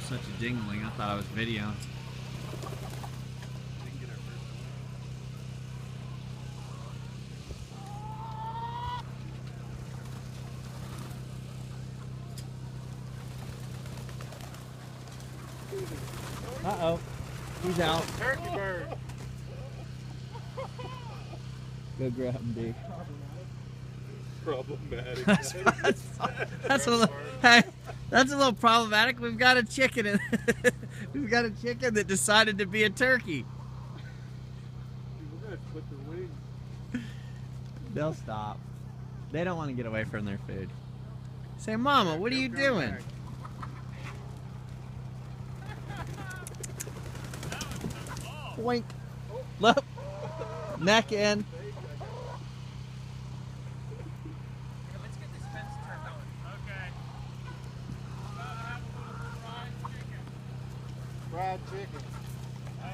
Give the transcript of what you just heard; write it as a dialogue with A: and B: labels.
A: such a jingling, I thought I was videoing. Uh-oh. He's out.
B: Turkey bird.
A: Go grab him, D.
B: Problematic.
A: That's a little, hey, that's a little problematic. We've got a chicken in, we've got a chicken that decided to be a turkey.
B: We're gonna split the wings.
A: They'll stop. They don't want to get away from their food. Say, Mama, what are you doing? Wink. Look. Neck in.
C: Let's get this fence turned on. Okay.
B: Fried chicken.
C: Oh,